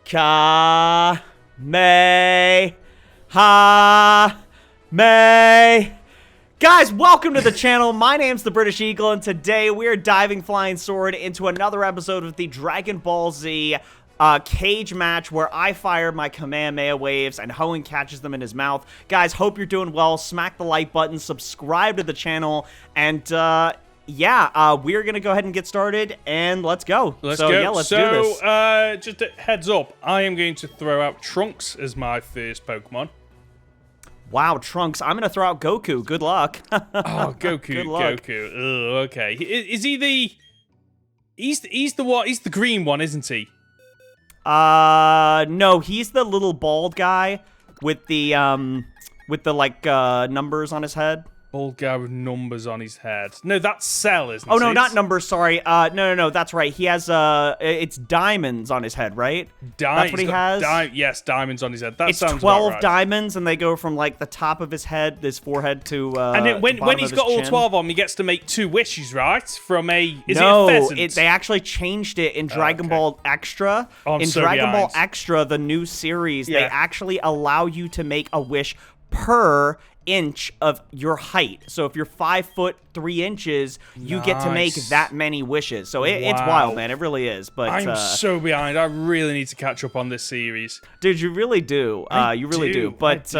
Kamehameha. Guys, welcome to the channel. My name's the British Eagle, and today we are diving flying sword into another episode of the Dragon Ball Z cage match where I fire my Kamehameha waves and Hoenn catches them in his mouth. Guys, hope you're doing well. Smack the like button, subscribe to the channel, and yeah, we're gonna go ahead and get started, and let's go. Let's go. Yeah, let's do this. Just a heads up, I am going to throw out Trunks as my first Pokemon. Wow, Trunks. I'm gonna throw out Goku. Good luck. Oh, Goku, Good luck. Goku. Ugh, okay. Is he the... He's the what? He's the green one, isn't he? No, he's the little bald guy with the like, numbers on his head. Bald guy with numbers on his head. No, that's Cell, isn't it? Oh, no, not numbers, sorry. No, that's right. He has, it's diamonds on his head, right? That's what he has? Yes, diamonds on his head. That it's sounds 12 about right. diamonds, and they go from, like, the top of his head, his forehead, to, and then when he's got all 12 on, he gets to make 2 wishes, right? From a... Is it a pheasant? They actually changed it in Dragon Ball Extra. Oh, in Dragon Ball Extra, the new series, they actually allow you to make a wish per inch of your height. So if you're 5 foot 3 inches, you get to make that many wishes. So it's wild, man. It really is. But I'm so behind. I really need to catch up on this series. Dude, you really do. You really do. But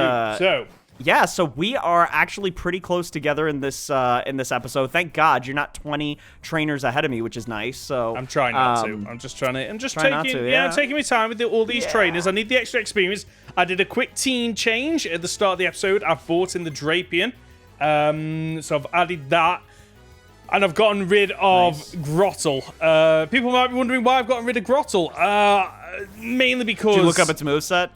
yeah, so we are actually pretty close together in this episode. Thank God you're not 20 trainers ahead of me, which is nice. So I'm trying not to. I'm just taking my time with all these trainers. I need the extra experience. I did a quick team change at the start of the episode. I've brought in the Drapion. So I've added that. And I've gotten rid of Grottle. People might be wondering why I've gotten rid of Grottle. Mainly because... Did you look up its moveset?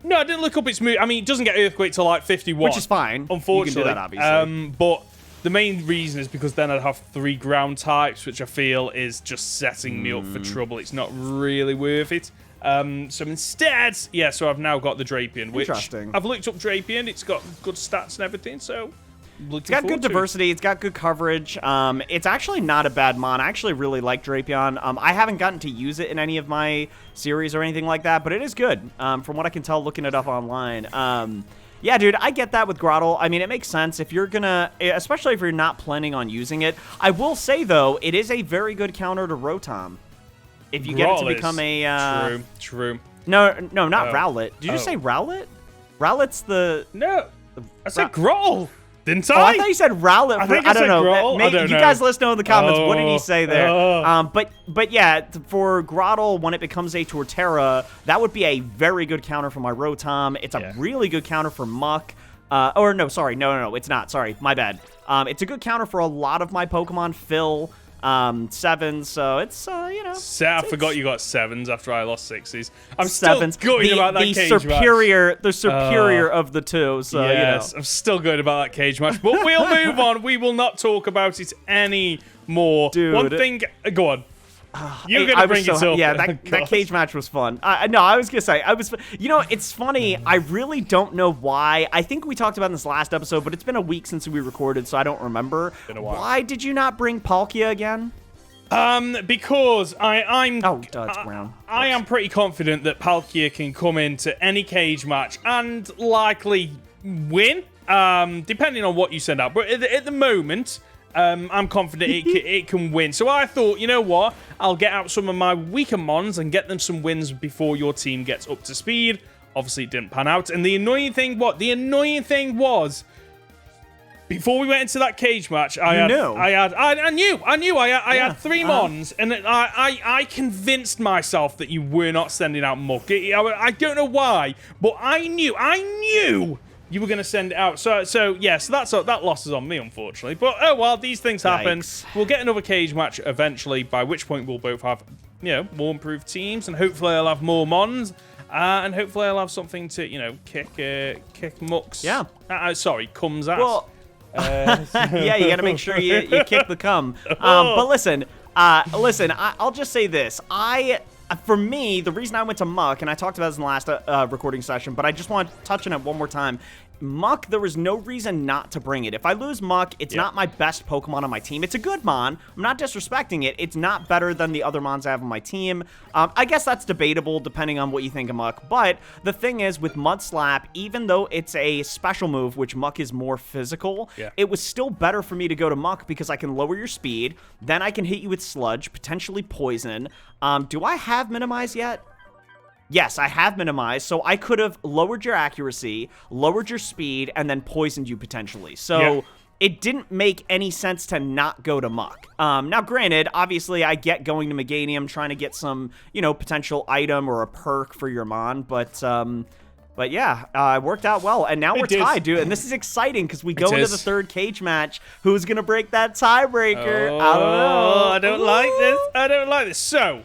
No, I didn't look up its move. I mean, it doesn't get Earthquake till like 51. Which is fine. Unfortunately. You can do that, obviously. But the main reason is because then I'd have 3 ground types, which I feel is just setting me up for trouble. It's not really worth it. So instead, yeah, so I've now got the Drapion, which I've looked up Drapion. It's got good stats and everything, so... It's got good diversity. It's got good coverage. It's actually not a bad mon. I actually really like Drapion. I haven't gotten to use it in any of my series or anything like that, but it is good. From what I can tell looking it up online. Yeah, dude, I get that with Grottle. I mean, it makes sense if you're gonna, especially if you're not planning on using it. I will say, though, it is a very good counter to Rotom. If you get it to become a... True. No, not Rowlet. Did you say Rowlet? Rowlet's the... No, I said Grottle. Didn't I? Oh, I thought you said Rowlet. I don't know. Maybe, you guys let us know in the comments. What did he say there? But yeah, for Grottle, when it becomes a Torterra, that would be a very good counter for my Rotom. It's a really good counter for Muck. No, it's not. Sorry, my bad. It's a good counter for a lot of my Pokemon. Phil, 7s, so it's, you know. I forgot you got 7s after I lost 6s. I'm still going about that cage match. The superior of the two, so, yes, you know. I'm still going about that cage match, but we'll move on. We will not talk about it anymore. Dude. One thing, go on. You're going to bring it up. Yeah, that cage match was fun. No, I was going to say, you know, it's funny. I really don't know why. I think we talked about it in this last episode, but it's been a week since we recorded, so I don't remember. Been a while. Why did you not bring Palkia again? Because I'm... Oh, duh, it's brown. I am pretty confident that Palkia can come into any cage match and likely win, depending on what you send out. But at the moment... I'm confident it can win. So I thought, you know what? I'll get out some of my weaker mons and get them some wins before your team gets up to speed. Obviously, it didn't pan out. And the annoying thing was, before we went into that cage match, I knew I had 3 mons, and I convinced myself that you were not sending out Muck. I don't know why, but I knew. You were going to send it out. So yes, that loss is on me, unfortunately. But, oh, well, these things happen. Yikes. We'll get another cage match eventually, by which point we'll both have, you know, more improved teams, and hopefully I'll have more mons, and hopefully I'll have something to, you know, kick Muck's. Yeah. Sorry, Cum's ass. Well, yeah, you got to make sure you kick the cum. But listen, I'll just say this. For me, the reason I went to Muck, and I talked about this in the last recording session, but I just want to touch on it one more time, Muck, there was no reason not to bring it. If I lose Muck, it's not my best Pokemon on my team. It's a good Mon. I'm not disrespecting it. It's not better than the other Mons I have on my team. I guess that's debatable depending on what you think of Muck. But the thing is, with Mud Slap, even though it's a special move, which Muck is more physical, it was still better for me to go to Muck because I can lower your speed. Then I can hit you with Sludge, potentially Poison. Do I have Minimize yet? Yes, I have Minimized, so I could have lowered your accuracy, lowered your speed, and then poisoned you potentially. So it didn't make any sense to not go to Muck. Now, granted, obviously, I get going to Meganium, trying to get some, you know, potential item or a perk for your Mon, but yeah, it worked out well, and now we're tied, dude, and this is exciting because we go into the third cage match. Who's going to break that tiebreaker? Oh, I don't know. I don't like this. I don't like this. So,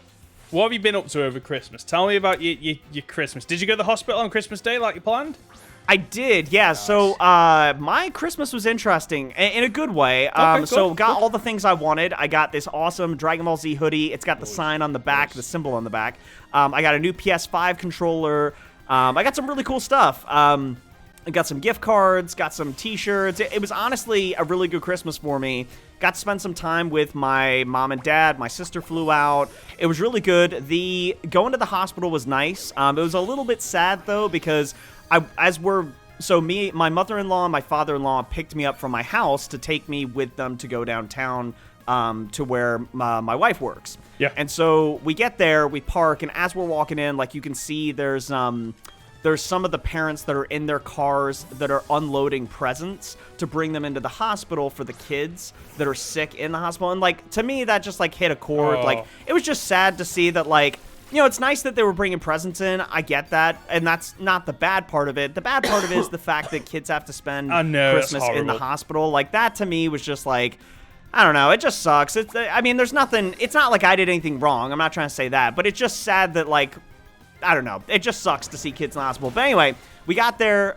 what have you been up to over Christmas? Tell me about your Christmas. Did you go to the hospital on Christmas Day like you planned? I did, yeah. Nice. So my Christmas was interesting in a good way. So got all the things I wanted. I got this awesome Dragon Ball Z hoodie. It's got the sign on the back, the symbol on the back. I got a new PS5 controller. I got some really cool stuff. I got some gift cards, got some t-shirts. It was honestly a really good Christmas for me. Got to spend some time with my mom and dad. My sister flew out. It was really good. Going to the hospital was nice. It was a little bit sad, though, because my mother-in-law and my father-in-law picked me up from my house to take me with them to go downtown to where my wife works. Yeah. And so we get there, we park, and as we're walking in, like, you can see there's some of the parents that are in their cars that are unloading presents to bring them into the hospital for the kids that are sick in the hospital. And, like, to me, that just, like, hit a chord. Oh. Like, it was just sad to see that, like, you know, it's nice that they were bringing presents in. I get that. And that's not the bad part of it. The bad part of it is the fact that kids have to spend Christmas in the hospital. Like, that to me was just, like, I don't know. It just sucks. I mean, there's nothing. It's not like I did anything wrong. I'm not trying to say that. But it's just sad that, like, I don't know. It just sucks to see kids in the hospital. But anyway, we got there.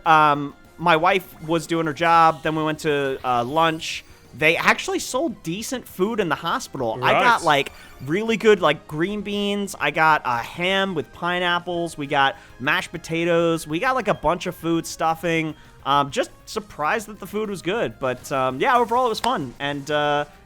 My wife was doing her job. Then we went to lunch. They actually sold decent food in the hospital. Right. I got, like, really good, like, green beans. I got a ham with pineapples. We got mashed potatoes. We got, like, a bunch of food, stuffing. Just surprised that the food was good. But, yeah, overall it was fun. And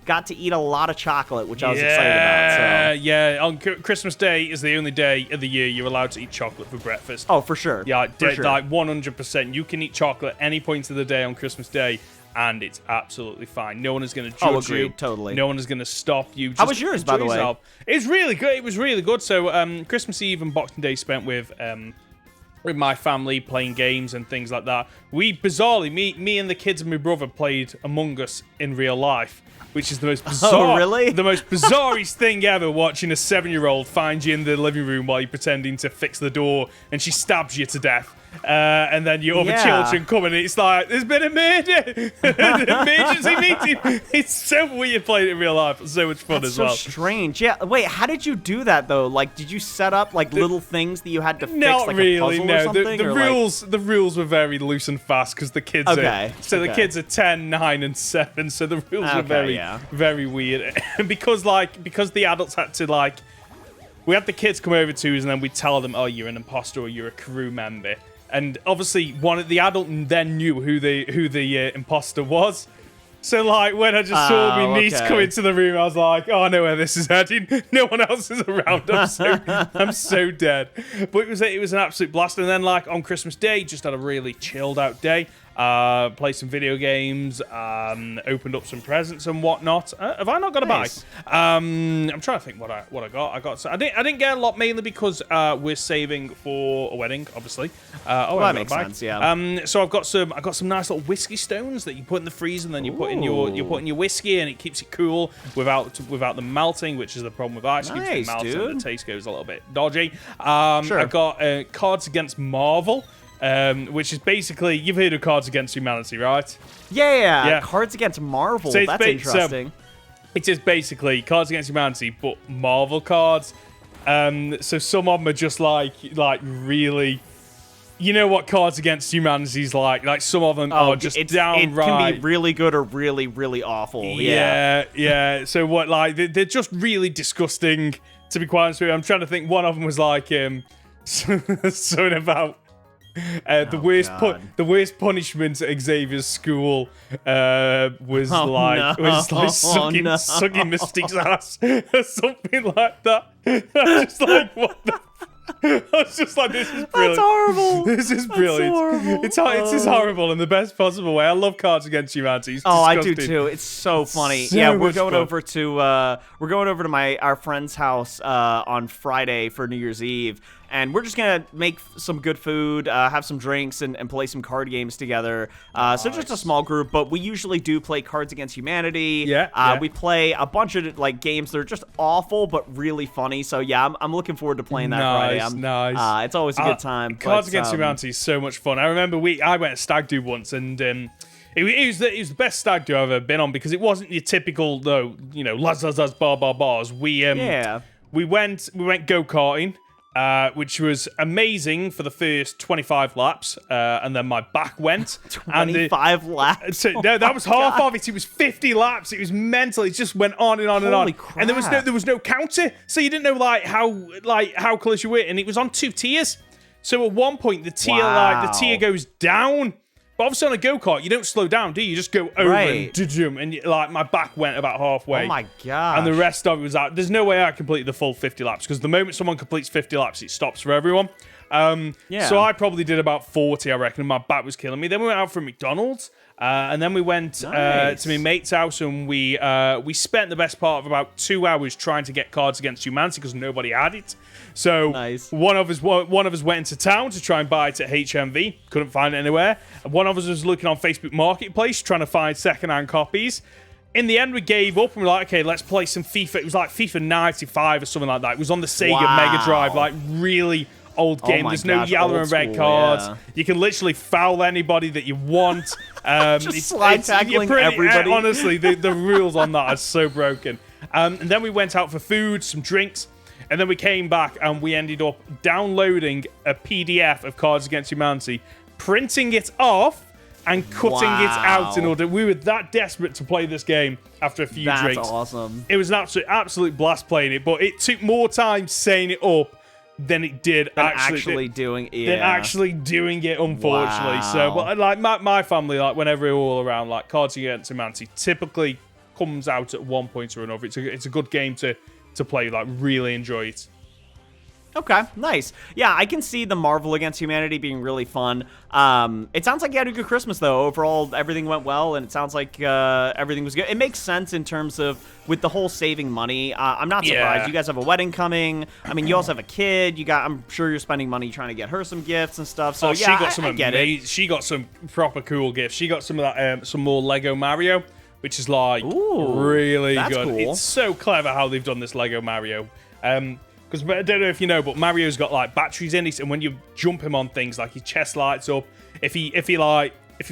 got to eat a lot of chocolate, which I was excited about. So. Yeah, on Christmas Day is the only day of the year you're allowed to eat chocolate for breakfast. Oh, for sure. Yeah, like 100%. You can eat chocolate any point of the day on Christmas Day, and it's absolutely fine. No one is going to judge you. Totally. No one is going to stop you. How was yours, by the way? It's really good. It was really good. So Christmas Eve and Boxing Day spent with my family playing games and things like that. We bizarrely, me and the kids and my brother played Among Us in real life, which is the most bizarre, the most bizarrest thing ever, watching a 7-year-old find you in the living room while you're pretending to fix the door and she stabs you to death. And then your other children come and it's like, there's been a murder! Emergency meeting! It's so weird playing it in real life. It's so much fun as well. That's so strange. Yeah, wait, how did you do that, though? Like, did you set up, like, little things that you had to fix, like a puzzle or something? The rules were very loose and fast because the kids the kids are 10, 9, and 7, so the rules were very weird. And because the adults had to, like, we had the kids come over to us and then we'd tell them, oh, you're an imposter or you're a crew member. And obviously, the adult then knew who the imposter was. So, like, when I just saw my niece come into the room, I was like, "Oh, I know where this is heading. No one else is around. I'm so dead." But it was an absolute blast. And then, like, on Christmas Day, just had a really chilled out day. Played some video games, opened up some presents and whatnot. Have I not got a bag? I'm trying to think what I got. I didn't get a lot, mainly because we're saving for a wedding, obviously. That makes sense. Yeah. So I got some nice little whiskey stones that you put in the freezer, and then you put in your whiskey, and it keeps it cool without them melting, which is the problem with ice. Keeps it melting, and the taste goes a little bit dodgy. I got Cards Against Marvel. Which is basically, you've heard of Cards Against Humanity, right? Yeah. Cards Against Marvel. So that's interesting. It is basically Cards Against Humanity, but Marvel cards. So some of them are just like really, you know what Cards Against Humanity is like. Like some of them are just downright. It can be really good or really, really awful. Yeah. So what, like they're just really disgusting. To be quite honest with you, I'm trying to think. One of them was like something about. The worst punishment at Xavier's school was sucking Mystique's ass or something like that. I'm just like, what the? I was just like, this is brilliant. That's horrible. This is brilliant. That's horrible. It's just horrible in the best possible way. I love Cards Against Humanity. It's I disgusting. do too. It's so funny. So we're much going fun. over to our friend's house on Friday for New Year's Eve. And we're just going to make some good food, have some drinks, and play some card games together. So just a small group, but we usually do play Cards Against Humanity. Yeah. We play a bunch of like games that are just awful, but really funny. So yeah, I'm looking forward to playing that Friday. Nice. It's always a good time. Cards Against Humanity is so much fun. I remember I went to Stag Do once, and it was the best Stag Do I've ever been on because it wasn't your typical, lads, bars. We went go-karting. Which was amazing for the first 25 laps, and then my back went. 25 laps? No, that was half of it. It was 50 laps. It was mental. It just went on and on and on. Holy crap. And there was no counter, so you didn't know how close you were. And it was on 2 tiers. So at one point the tier goes down. But obviously on a go-kart, you don't slow down, do you? You just go over and my back went about halfway. Oh my god! And the rest of it was out. There's no way I completed the full 50 laps because the moment someone completes 50 laps, it stops for everyone. So I probably did about 40, I reckon, and my back was killing me. Then we went out for McDonald's, and then we went to my mate's house, and we spent the best part of about 2 hours trying to get Cards Against Humanity because nobody had it. So one of us went into town to try and buy it at HMV. Couldn't find it anywhere. And one of us was looking on Facebook Marketplace trying to find secondhand copies. In the end, we gave up and we're like, okay, let's play some FIFA. It was like FIFA 95 or something like that. It was on the Sega Mega Drive, like really old game. There's no yellow and red cards. Yeah. You can literally foul anybody that you want. Just slide tackling everybody. Honestly, the rules on that are so broken. And then we went out for food, some drinks. And then we came back and we ended up downloading a PDF of Cards Against Humanity, printing it off, and cutting it out in order. We were that desperate to play this game after a few drinks. That's awesome. It was an absolute blast playing it, but it took more time saying it up than it did actually doing it, unfortunately. Wow. So, but like my family, like whenever we're all around, like Cards Against Humanity typically comes out at one point or another. It's a good game to play, like really enjoy it. Okay, nice. Yeah, I can see the Marvel Against Humanity being really fun. It sounds like you had a good Christmas, though. Overall, everything went well, and it sounds like everything was good. It makes sense in terms of with the whole saving money. I'm not surprised. You guys have a wedding coming. I mean, you also have a kid. I'm sure you're spending money trying to get her some gifts and stuff. So yeah, I get it. She got some proper cool gifts. She got some of that, some more Lego Mario, which is like really good. Cool. It's so clever how they've done this Lego Mario. Because I don't know if you know, but Mario's got like batteries in it, and when you jump him on things, like his chest lights up. If he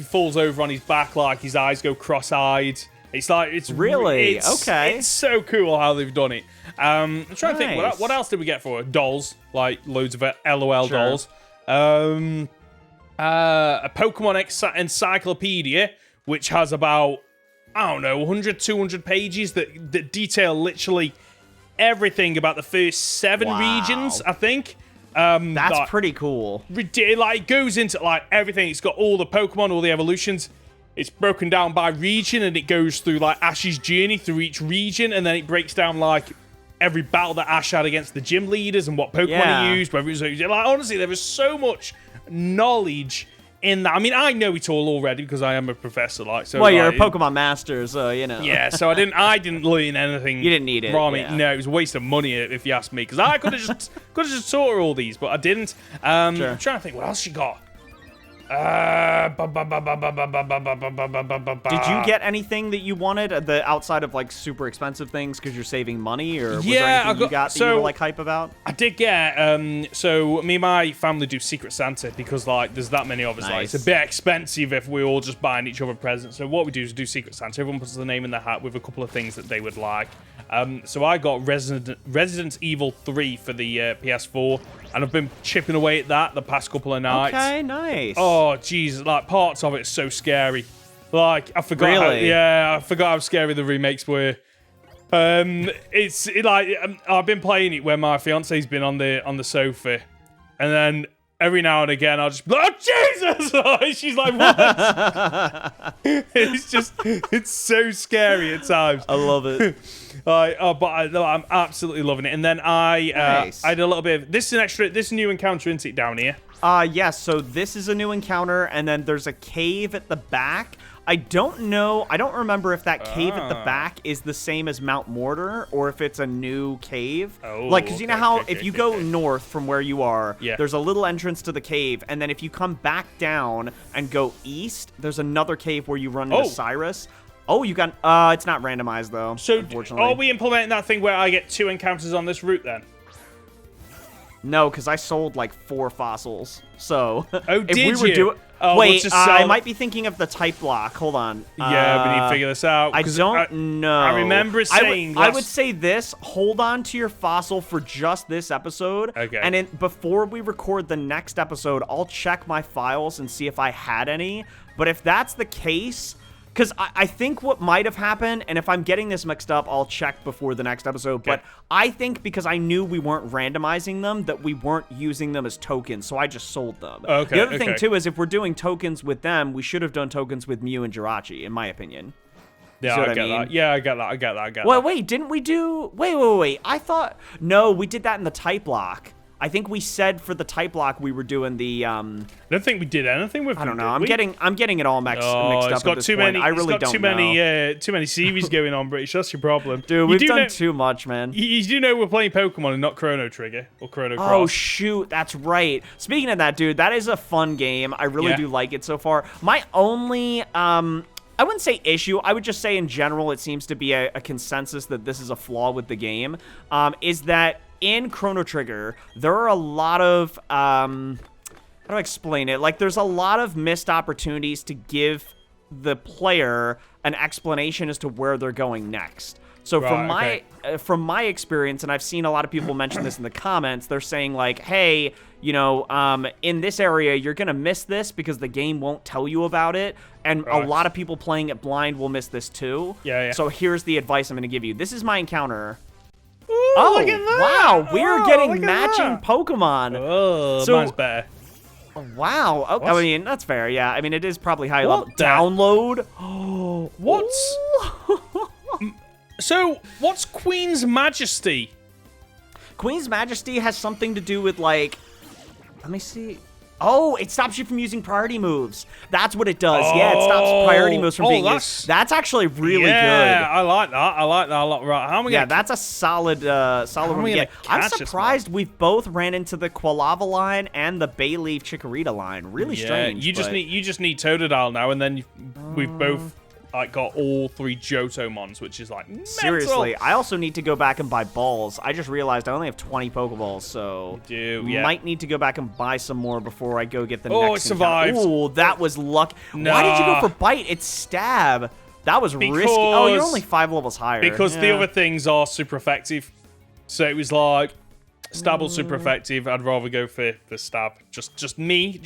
falls over on his back, like his eyes go cross-eyed. It's really okay. It's so cool how they've done it. I'm trying to think what else did we get for it? Dolls, like loads of LOL dolls. A Pokemon encyclopedia, which has about 100, 200 pages that detail literally everything about the first 7 regions, I think. That's pretty cool. It goes into like everything. It's got all the Pokemon, all the evolutions. It's broken down by region, and it goes through like Ash's journey through each region, and then it breaks down like every battle that Ash had against the gym leaders and what Pokemon he used. Whether it was like, honestly, there was so much knowledge in that. I mean, I know it all already because I am a professor. Well, you're a Pokemon master, so you know. Yeah, so I didn't learn anything. You didn't need it. From it. No, it was a waste of money if you ask me, because I could have just taught her all these, but I didn't. I'm trying to think what else she got. Did you get anything that you wanted outside of like super expensive things because you're saving money, or was there anything you got that you were like hype about? I did get so me and my family do Secret Santa because like there's that many of us. Like, it's a bit expensive if we're all just buying each other presents. So what we do is do Secret Santa. Everyone puts their name in the hat with a couple of things that they would like. So I got Resident Evil 3 for the PS4, and I've been chipping away at that the past couple of nights. Okay, nice. Oh, Jesus, like parts of it are so scary. Like I forgot. Really? I forgot how scary the remakes were. I've been playing it where my fiance's been on the sofa, and then every now and again, I'll just be like, oh, Jesus! She's like, what? It's so scary at times. I love it. I'm absolutely loving it. And then Nice. I did a little bit of, this is a new encounter, isn't it, down here? Yes, so this is a new encounter, and then there's a cave at the back. I don't remember if that cave at the back is the same as Mount Mortar, or if it's a new cave. Oh, like, because you know how if you go okay. north from where you are, Yeah. there's a little entrance to the cave, and then if you come back down and go east, there's another cave where you run into Cyrus. Oh, you got, it's not randomized, though, So, unfortunately. are we implementing that thing where I get 2 encounters on this route, then? No, because I sold like 4 fossils. So Oh, if did we were you? Oh, wait, we'll just I sell- might be thinking of the type lock. Hold on. Yeah, we need to figure this out. I 'cause don't know. I remember saying I would say this. Hold on to your fossil for just this episode. Okay. And before we record the next episode, I'll check my files and see if I had any. But if that's the case, because I think what might have happened, and if I'm getting this mixed up, I'll check before the next episode, but I think because I knew we weren't randomizing them, that we weren't using them as tokens, so I just sold them. Okay, The other thing, too, is if we're doing tokens with them, we should have done tokens with Mew and Jirachi, in my opinion. Yeah, See what I get I mean? that. Yeah, I get that. Wait, didn't we do... Wait. I thought... No, we did that in the type lock. I think we said for the type lock we were doing the... I don't think we did anything with I don't them, know. did I'm getting it all mixed Oh, up it's got at this too point. many. I really it's got don't too many series going on, British. That's your problem. Dude, we've done too much, man. You do know we're playing Pokemon and not Chrono Trigger or Chrono Cross. Oh, shoot. That's right. Speaking of that, dude, that is a fun game. I really do like it so far. My only... I wouldn't say issue. I would just say in general it seems to be a consensus that this is a flaw with the game, is that in Chrono Trigger, there are a lot of... how do I explain it? Like, there's a lot of missed opportunities to give the player an explanation as to where they're going next. So from my experience, and I've seen a lot of people mention this in the comments, they're saying like, hey, you know, in this area, you're going to miss this because the game won't tell you about it. And a lot of people playing it blind will miss this too. Yeah. So here's the advice I'm going to give you. This is my encounter. Ooh, look at that. Wow, we're getting matching Pokemon. Oh, So- mine's better. Wow. Okay, I mean, that's fair. Yeah. I mean, it is probably high level. the- Download. What's... So, what's Queen's Majesty? Queen's Majesty has something to do with, like... Let me see. Oh, it stops you from using priority moves. That's what it does. Yeah, it stops priority moves from being used. That's actually really good. Yeah, I like that. I like that a lot. Right, how am I Yeah, gonna... that's a solid one to get. I'm surprised we've both ran into the Quilava line and the Bayleaf Chikorita line. Really strange. You just need Totodile now, and then we've both like got all 3 Johtomons, which is like mental. Seriously, I also need to go back and buy balls. I just realized I only have 20 Pokeballs, so might need to go back and buy some more before I go get the next. Oh, it survived. Ooh, that was luck. Nah. Why did you go for bite? It's stab. That was risky. Oh, you're only 5 levels higher. Because the other things are super effective. So it was like, stab or super effective. I'd rather go for stab. Just me.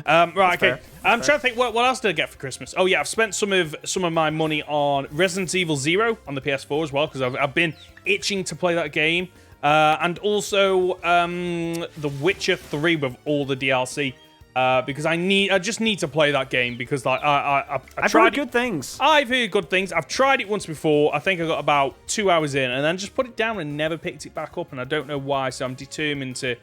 Right, okay. I'm trying to think what else did I get for Christmas? Oh yeah, I've spent some of my money on Resident Evil 0 on the PS4 as well, because I've been itching to play that game. And also The Witcher 3 with all the DLC. Because I just need to play that game, because like I've heard good things. I've heard good things. I've tried it once before. I think I got about 2 hours in, and then just put it down and never picked it back up, and I don't know why. So I'm determined to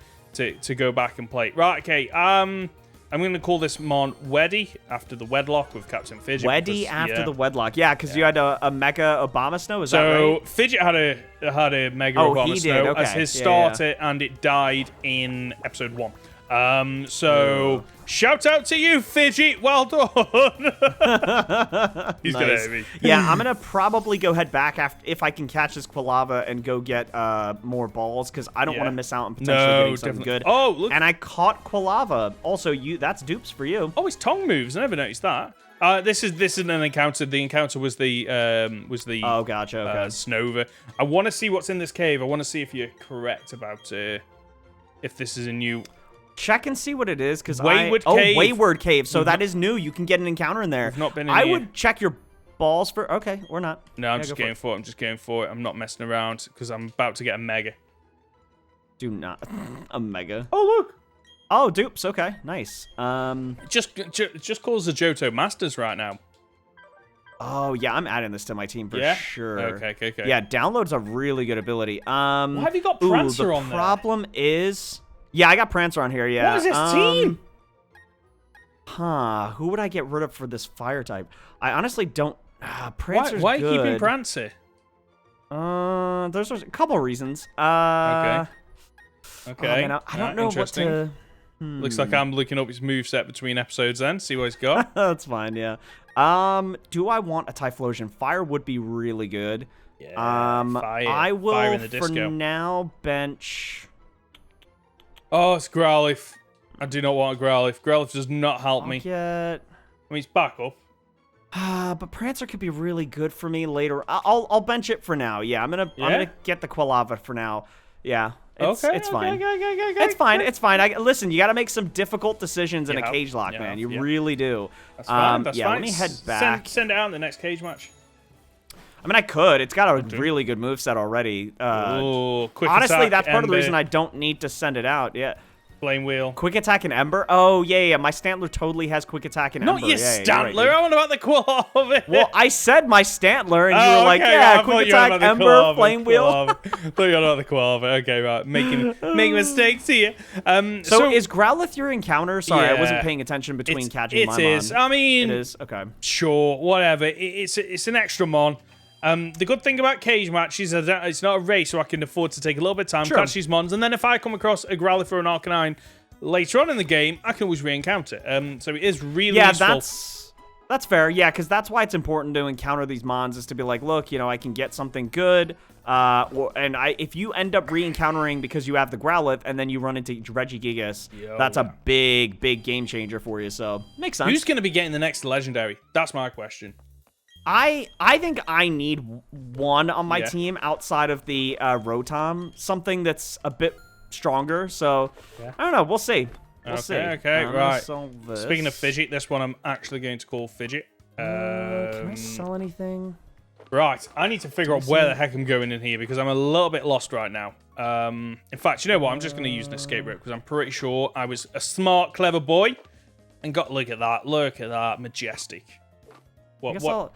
go back and play it. Right, okay. I'm going to call this Mon Weddy after the wedlock with Captain Fidget. Weddy after the wedlock. Yeah, because you had a Mega Obama Snow. Is that so right? Fidget had a Mega Obama Snow did. Okay. as his starter, and it died in episode 1. So shout out to you, Fidget. Well done. He's gonna hit me. Yeah, I'm gonna probably go head back if I can catch this Quilava and go get more balls, because I don't want to miss out on potentially getting something good. Oh, look. And I caught Quilava. Also, that's dupes for you. Oh, his tongue moves. I never noticed that. This is an encounter. The encounter was the Oh, gotcha. Okay. Snover. I want to see what's in this cave. I want to see if you're correct about if this is a new. Check and see what it is, because Wayward Cave. Oh, Wayward Cave. So that is new. You can get an encounter in there. We've not been in I here. would check your balls for. Okay, or not. No, I'm just going for it. I'm just going for it. I'm not messing around, because I'm about to get a Mega. Do not a Mega. Oh look, Oh, dupes. Okay, nice. Just calls the Johto Masters right now. Oh, yeah, I'm adding this to my team for sure. Okay. Yeah, download's a really good ability. Why have you got Prancer on there? The problem is... Yeah, I got Prancer on here, yeah. What is this team? Who would I get rid of for this fire type? I honestly don't... Prancer's why are you good. keeping Prancer? There's a couple reasons. Okay. Man, I don't know what to... Looks like I'm looking up his moveset between episodes then, see what he's got. That's fine, yeah. Do I want a Typhlosion? Fire would be really good. Yeah, fire. I will, fire in the for disco. now, bench... Oh, it's Growlithe. I do not want a Growlithe. Growlithe does not help me. Get... I mean, it's back up. But Prancer could be really good for me later. I'll bench it for now. Yeah, I'm gonna get the Quilava for now. Yeah. It's fine. It's fine. Listen, you got to make some difficult decisions in a Cagelocke, man. You really do. That's fine. That's fine. Let me head back. Send it out in the next cage match. I mean, I could. It's got a really good moveset already. Quick honestly, attack, that's part of the Ember, reason I don't need to send it out. Yeah. Flame Wheel. Quick Attack and Ember? Oh, yeah. My Stantler totally has Quick Attack and Ember. Not your Stantler. I want about the Quilava. Well, I said my Stantler, and you were like, yeah, Quick Attack, Ember, Flame Wheel. I thought you were about the Quilava. Okay, right. Making mistakes here. So is Growlithe your encounter? Sorry, I wasn't paying attention between catching my mon. It is. I mean... It is? Okay. Sure, whatever. It's an extra mon. The good thing about cage matches is that it's not a race, so I can afford to take a little bit of time, catch these mons, and then if I come across a Growlithe or an Arcanine later on in the game, I can always re-encounter. So it is really useful. That's fair. Yeah, because that's why it's important to encounter these mons, is to be like, look, I can get something good. If you end up re-encountering because you have the Growlithe and then you run into Regigigas, that's a big game changer for you. So makes sense. Who's going to be getting the next legendary? That's my question. I think I need one on my team outside of the Rotom, something that's a bit stronger. So I don't know. We'll see. We'll see. Okay, right. Speaking of Fidget, this one I'm actually going to call Fidget. Can I sell anything? Right, I need to figure out where the heck I'm going in here because I'm a little bit lost right now. In fact, you know what? I'm just going to use an escape rope because I'm pretty sure I was a smart, clever boy and got look at that, majestic. What?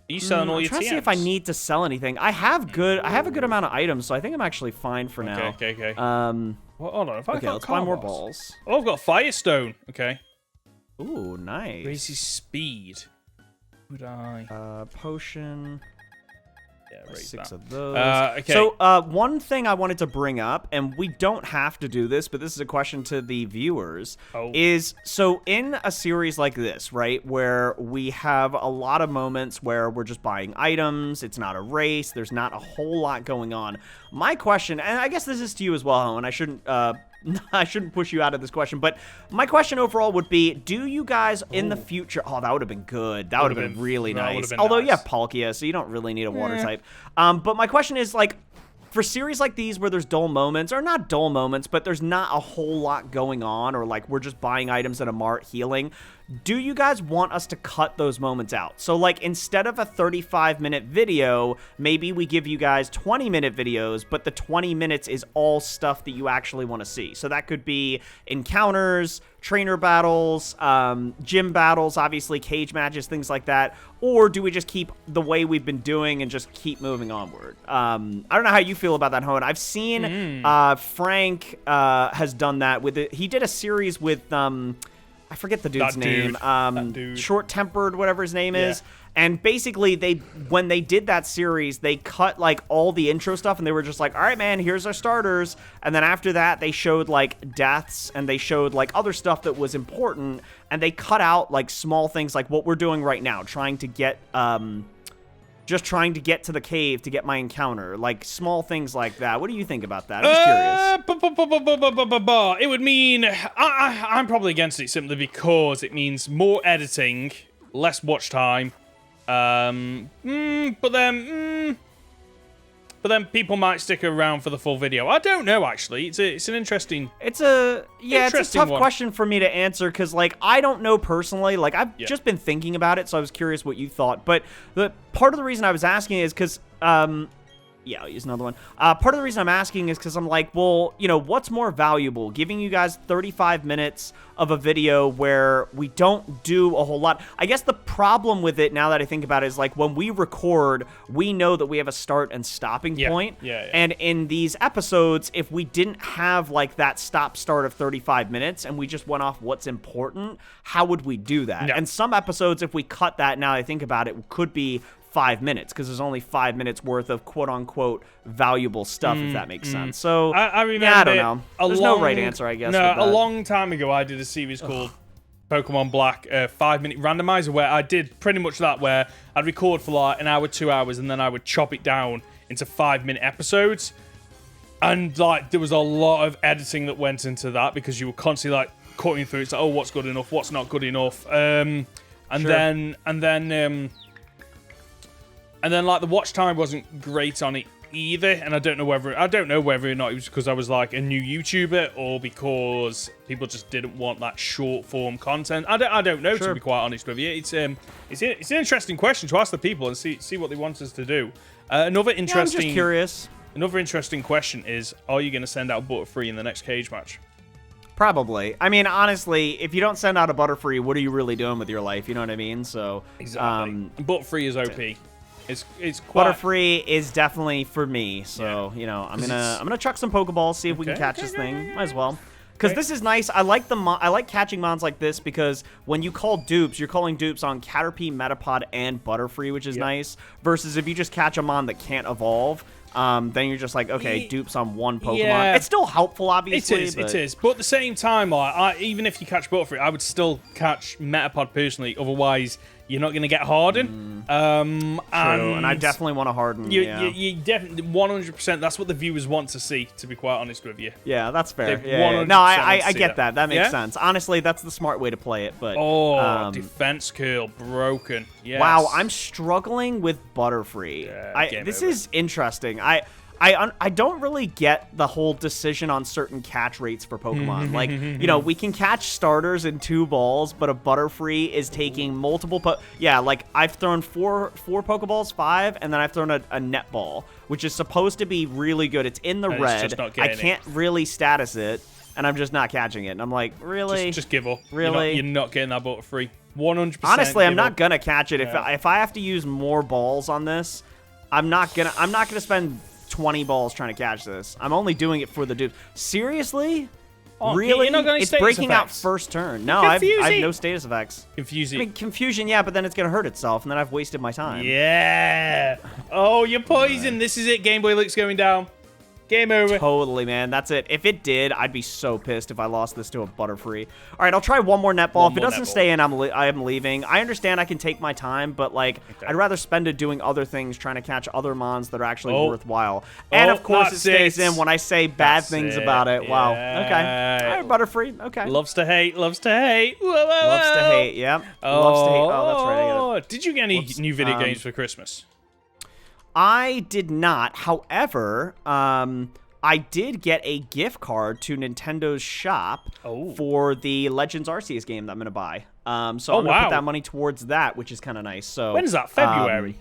Are you selling all your TMs? I'm trying to see if I need to sell anything. I have a good amount of items, so I think I'm actually fine for now. Okay. Well, hold on. Let's buy more balls. Oh, I've got Firestone. Okay. Ooh, nice. Raises speed. Would I? Potion. Yeah, 6 of those. Okay. So, one thing I wanted to bring up, and we don't have to do this, but this is a question to the viewers, is, so in a series like this, right, where we have a lot of moments where we're just buying items, it's not a race, there's not a whole lot going on. My question, and I guess this is to you as well, Hoenn, I shouldn't push you out of this question, but my question overall would be, do you guys in the future... Oh, that would have been good. That would have been really nice. Although you have Palkia, so you don't really need a water type. But my question is, like, for series like these where there's dull moments, or not dull moments, but there's not a whole lot going on, or like we're just buying items at a mart healing, do you guys want us to cut those moments out? So like instead of a 35-minute video, maybe we give you guys 20-minute videos, but the 20 minutes is all stuff that you actually want to see. So that could be encounters, trainer battles, gym battles, obviously cage matches, things like that. Or do we just keep the way we've been doing and just keep moving onward? I don't know how you feel about that, Hoenn. I've seen Frank has done that with it. He did a series with I forget the dude's name. Short-tempered, whatever his name is. And basically, when they did that series, they cut, like, all the intro stuff, and they were just like, all right, man, here's our starters. And then after that, they showed, like, deaths, and they showed, like, other stuff that was important, and they cut out, like, small things like what we're doing right now, trying to get, just trying to get to the cave to get my encounter. Like, small things like that. What do you think about that? I'm just curious. It would mean... I'm probably against it simply because it means more editing, less watch time. But then people might stick around for the full video. I don't know, actually. It's an interesting... It's a tough question for me to answer, because, like, I don't know personally. Like, I've just been thinking about it, so I was curious what you thought. But the part of the reason I was asking is because, Yeah, I'll use another one. Part of the reason I'm asking is because I'm like, well, you know, what's more valuable? Giving you guys 35 minutes of a video where we don't do a whole lot. I guess the problem with it, now that I think about it, is like when we record, we know that we have a start and stopping point. Yeah. And in these episodes, if we didn't have like that stop-start of 35 minutes and we just went off what's important, how would we do that? Yeah. And some episodes, if we cut that, now that I think about it, could be 5 minutes, because there's only 5 minutes worth of quote-unquote valuable stuff, if that makes sense. So, I remember, yeah, I don't know. There's no right answer, I guess. No, with that. a long time ago, I did a series called Pokemon Black, 5-minute randomizer, where I did pretty much that, where I'd record for like an hour, 2 hours, and then I would chop it down into 5-minute episodes. And like, there was a lot of editing that went into that, because you were constantly like cutting through. It's like, oh, what's good enough? What's not good enough? And then like the watch time wasn't great on it either, and I don't know whether or not it was because I was like a new YouTuber, or because people just didn't want that short form content. I don't know, to be quite honest with you. It's an interesting question to ask the people and see what they want us to do. Another interesting, I'm just curious. Another interesting question is: are you going to send out Butterfree in the next cage match? Probably. I mean, honestly, if you don't send out a Butterfree, what are you really doing with your life? You know what I mean? So exactly. Butterfree is OP. It's quite... Butterfree is definitely for me. So you know, I'm gonna chuck some Pokeballs, see if we can catch this thing. Might as well. Because this is nice. I like I like catching mons like this, because when you call dupes, you're calling dupes on Caterpie, Metapod, and Butterfree, which is nice. Versus if you just catch a mon that can't evolve, then you're just like, okay, dupes on one Pokemon. Yeah. It's still helpful, obviously. It is. But at the same time, like, even if you catch Butterfree, I would still catch Metapod personally. Otherwise, you're not going to get Harden. True, and I definitely want to Harden. You definitely 100%. That's what the viewers want to see. To be quite honest with you. Yeah, that's fair. Yeah. No, I get that. That makes sense. Honestly, that's the smart way to play it. But defense curl broken. Yes. Wow, I'm struggling with Butterfree. This is interesting. I don't really get the whole decision on certain catch rates for Pokemon. Like, you know, we can catch starters in 2 balls, but a Butterfree is taking multiple... like, I've thrown four Pokeballs, 5, and then I've thrown a net ball, which is supposed to be really good. It's in the red. I can't really status it, and I'm just not catching it. And I'm like, really? Just give up. Really? You're not getting that Butterfree. 100%. Honestly, I'm not gonna catch it. Yeah. If I have to use more balls on this, I'm not gonna spend 20 balls trying to catch this. I'm only doing it for the dude. Seriously? Really? It's breaking out first turn. No, I have no status effects. Confusing. I mean, confusion, yeah, but then it's going to hurt itself, and then I've wasted my time. Yeah. Oh, you're poisoned. This is it. Game Boy Lick's going down. Game over. Totally, man. That's it. If it did, I'd be so pissed if I lost this to a Butterfree. All right, I'll try one more netball. If it doesn't stay in, I am leaving. I understand I can take my time, but, like, I'd rather spend it doing other things, trying to catch other mons that are actually worthwhile. And, of course, it stays in when I say bad things about it. Yeah. Wow. Okay. All right, Butterfree. Okay. Loves to hate. Loves to hate. Whoa, whoa, whoa. Loves to hate, yeah. Loves to hate. Oh, that's right. I get it. Did you get any new video games for Christmas? I did not. However, I did get a gift card to Nintendo's shop for the Legends Arceus game that I'm going to buy. So I'm going to put that money towards that, which is kind of nice. So when is that? February?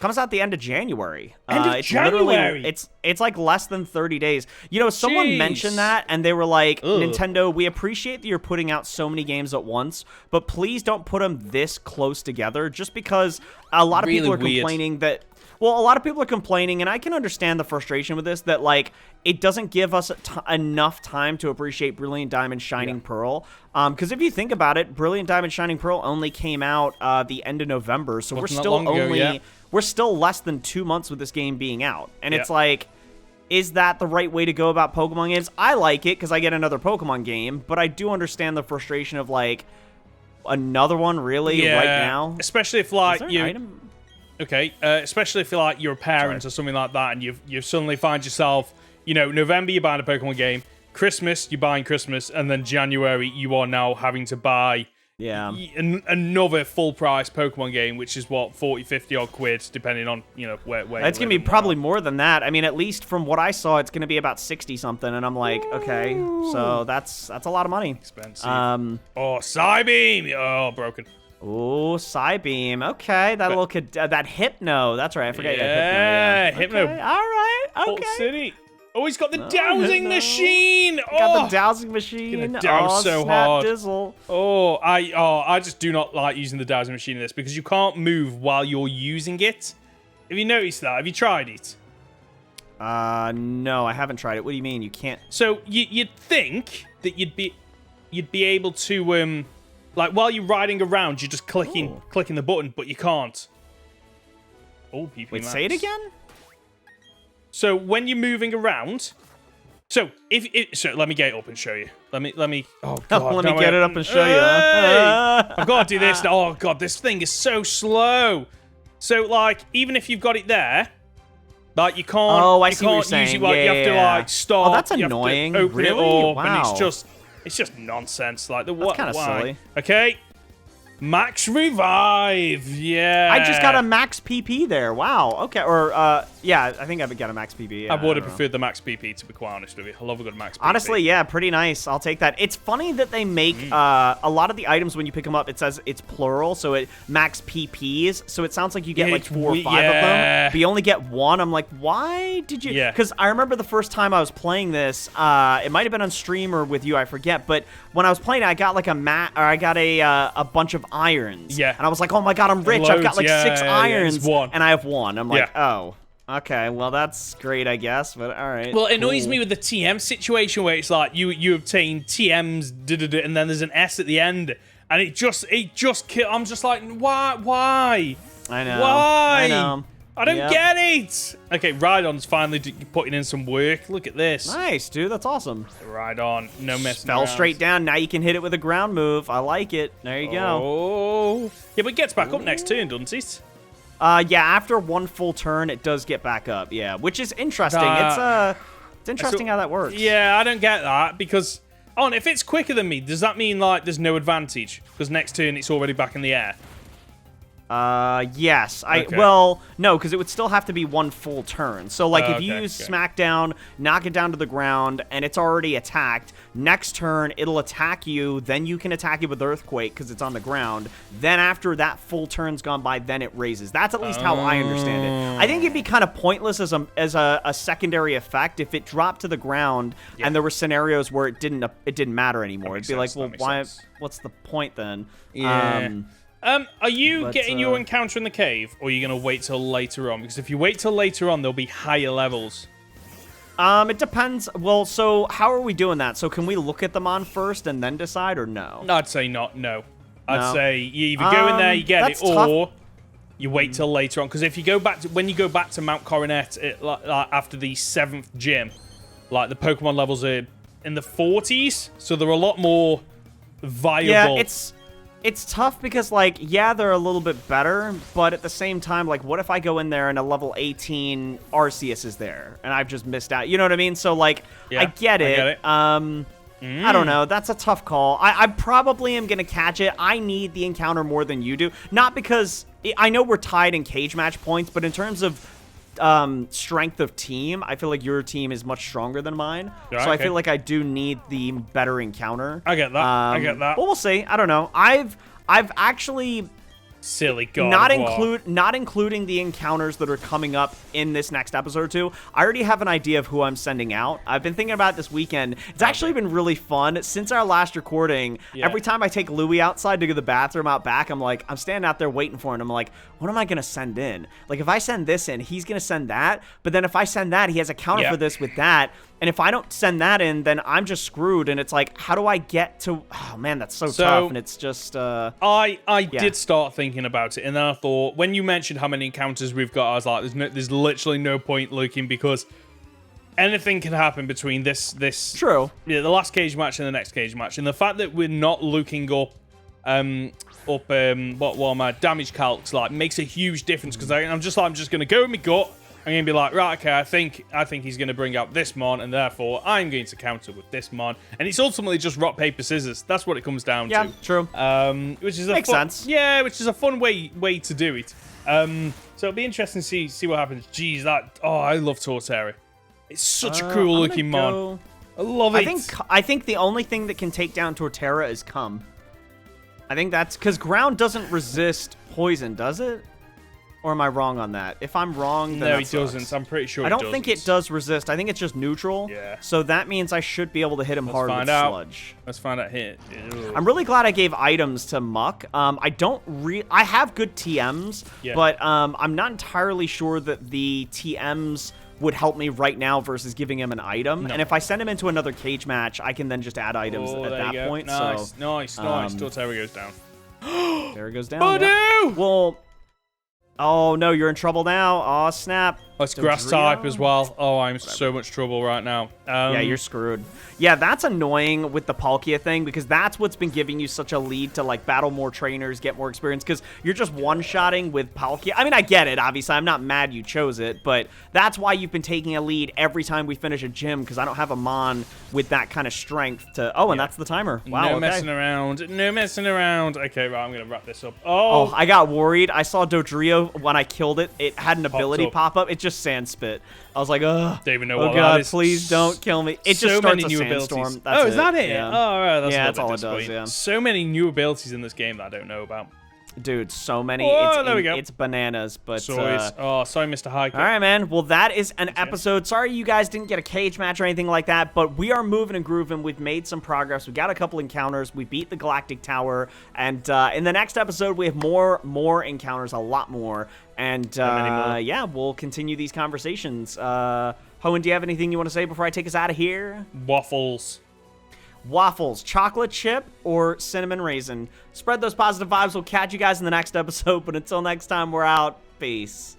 Comes out the end of January. End of January? It's like less than 30 days. You know, someone mentioned that, and they were like, Nintendo, we appreciate that you're putting out so many games at once, but please don't put them this close together, just because a lot of people are complaining that... Well, a lot of people are complaining, and I can understand the frustration with this, that, like, it doesn't give us enough time to appreciate Brilliant Diamond Shining Pearl. Because if you think about it, Brilliant Diamond Shining Pearl only came out the end of November, so we're still less than 2 months with this game being out. And it's like, is that the right way to go about Pokemon games? I like it, because I get another Pokemon game, but I do understand the frustration of, like, another one really right now? Especially if, like, Okay, especially if you're a parent or something like that, and you suddenly find yourself, you know, November you're buying a Pokemon game, Christmas you're buying Christmas, and then January you are now having to buy another full price Pokemon game, which is what, 40, 50 odd quid, depending on, you know, where it's gonna be probably more than that. I mean, at least from what I saw, it's gonna be about 60 something, and I'm like, okay, so that's a lot of money. Expensive. Oh, Psybeam! Oh, broken. Ooh, Psybeam. Okay, that little that Hypno. That's right. I forgot. Yeah, Hypno. Hypno. Okay, all right. Port Okay. City. Oh, he's got the dowsing Hypno. machine. Got the dowsing machine. Gonna douse so snap hard. Dizzle. I just do not like using the dowsing machine in this because you can't move while you're using it. Have you noticed that? Have you tried it? No, I haven't tried it. What do you mean you can't? So you'd think that you'd be able to like while you're riding around, you're just clicking the button, but you can't. Oh, PP Wait, Max. say it again. So when you're moving around, so let me get it up and show you. Let me. Oh God, let me get it up and show you. I've got to do this. Oh God, this thing is so slow. So like, even if you've got it there, like you can't. Oh, I you see what you're can't use saying. it. Like, you have to like start. Oh, that's you have to annoying. open Really? it up, Wow. and it's just nonsense. Like the what? That's kinda silly. Okay. Max revive, yeah. I just got a max PP there. Wow. Okay. Or yeah, I think I got a max PP. Yeah, I would have preferred the max PP, to be quite honest with you. I love a good max PP. Honestly, yeah, pretty nice. I'll take that. It's funny that they make a lot of the items when you pick them up, it says it's plural, so it max PPs. So it sounds like you get like 4 or 5 of them, but you only get one. I'm like, why did you? Yeah. Because I remember the first time I was playing this, it might have been on stream or with you, I forget. But when I was playing, I got like I got a bunch of irons. Yeah. And I was like, oh my god, I'm rich. I've got like 6 irons, one. and I have 1. I'm like, oh. Okay, well that's great, I guess, but all right. Well, it annoys me with the TM situation where it's like you obtain TMs, and then there's an S at the end, and it just I'm just like, why? I know. Why? I know. I don't get it. Okay, Rhydon's finally putting in some work. Look at this. Nice, dude. That's awesome. Rhydon, no messing Fell around. straight down. Now you can hit it with a ground move. I like it. There you go. Oh. Yeah, but it gets back up next turn, doesn't it? Yeah, after 1 full turn, it does get back up. Yeah, which is interesting. It's interesting how that works. Yeah, I don't get that because, and if it's quicker than me, does that mean like there's no advantage? Because next turn it's already back in the air. Yes. Okay. Well, no, because it would still have to be 1 full turn. So, like, if you use okay. Smackdown, knock it down to the ground, and it's already attacked, next turn, it'll attack you, then you can attack it with Earthquake because it's on the ground. Then after that full turn's gone by, then it raises. That's at least how I understand it. I think it'd be kind of pointless as a secondary effect if it dropped to the ground and there were scenarios where it didn't matter anymore. It'd be like, well, why? What's the point then? Yeah. Are you getting your encounter in the cave, or are you going to wait till later on? Because if you wait till later on, there'll be higher levels. It depends. Well, so how are we doing that? So can we look at them on first and then decide, or no? I'd say not, no. I'd say you either go in there, you get it, or you wait till later on. Because if you go back to, when you go back to Mount Coronet after the 7th gym, like the Pokemon levels are in the 40s, so they're a lot more viable. Yeah, it's tough because, like, yeah, they're a little bit better, but at the same time, like, what if I go in there and a level 18 Arceus is there, and I've just missed out? You know what I mean? So, like, I get it. I don't know. That's a tough call. I probably am going to catch it. I need the encounter more than you do. Not because... I know we're tied in cage match points, but in terms of strength of team, I feel like your team is much stronger than mine. Yeah, so I feel like I do need the better encounter. I get that. I get that. But we'll see. I don't know. I've actually silly God. Not including the encounters that are coming up in this next episode too. I already have an idea of who I'm sending out. I've been thinking about it this weekend. It's actually been really fun since our last recording. Yeah. Every time I take Louie outside to go to the bathroom out back, I'm standing out there waiting for him. I'm like, what am I gonna send in? Like, if I send this in, he's gonna send that. But then if I send that, he has a counter for this with that. And if I don't send that in, then I'm just screwed. And it's like, how do I get to... Oh, man, that's so tough. And it's just... I did start thinking about it. And then I thought, when you mentioned how many encounters we've got, I was like, there's literally no point looking because anything can happen between this... True. Yeah, the last cage match and the next cage match. And the fact that we're not looking up... what my damage calcs like makes a huge difference because I'm just going to go with my gut. I'm going to be like, right, okay, I think he's going to bring out this mon, and therefore I'm going to counter with this mon. And it's ultimately just rock, paper, scissors. That's what it comes down to. Yeah, true. Which is Makes sense. Yeah, which is a fun way to do it. So it'll be interesting to see what happens. Jeez, I love Torterra. It's such a cool looking mon. I love it. I think the only thing that can take down Torterra is Cum. I think that's because ground doesn't resist poison, does it? Or am I wrong on that? If I'm wrong, then No, that it sucks. doesn't. I'm pretty sure I don't think it does resist. I think it's just neutral. Yeah. So that means I should be able to hit him hard with sludge. Let's find out here. Ew. I'm really glad I gave items to Muck. I have good TMs, but I'm not entirely sure that the TMs would help me right now versus giving him an item. No. And if I send him into another cage match, I can then just add items at that point. Nice, so, nice. Till Terry goes down. There it goes down. Oh, no! Well, oh, no, you're in trouble now. Oh, snap. Oh, it's grass type as well. Oh, I'm in so much trouble right now. Yeah, you're screwed. Yeah, that's annoying with the Palkia thing because that's what's been giving you such a lead to like battle more trainers, get more experience because you're just one-shotting with Palkia. I mean, I get it, obviously. I'm not mad you chose it, but that's why you've been taking a lead every time we finish a gym because I don't have a Mon with that kind of strength to... Oh, and that's the timer. Wow, no messing around. No messing around. Okay, right, I'm going to wrap this up. Oh, I got worried. I saw Dodrio when I killed it. It had an ability pop up. It just sand spit. I was like, ugh. Don't even know oh what God, that is. Please don't kill me. It so just starts many a new sandstorm. abilities. That's is that it? Yeah. Oh, right. That's all it does, yeah. So many new abilities in this game that I don't know about. Dude, so many. Oh, there we go. It's bananas, but... sorry, Mr. Hiker. All right, man. Well, that is an episode. Sorry you guys didn't get a cage match or anything like that, but we are moving and grooving. We've made some progress. We got a couple encounters. We beat the Galactic Tower, and in the next episode, we have more encounters, a lot more. And, yeah, we'll continue these conversations. Hoenn, do you have anything you want to say before I take us out of here? Waffles. Waffles, chocolate chip, or cinnamon raisin. Spread those positive vibes. We'll catch you guys in the next episode, but until next time, we're out. Peace.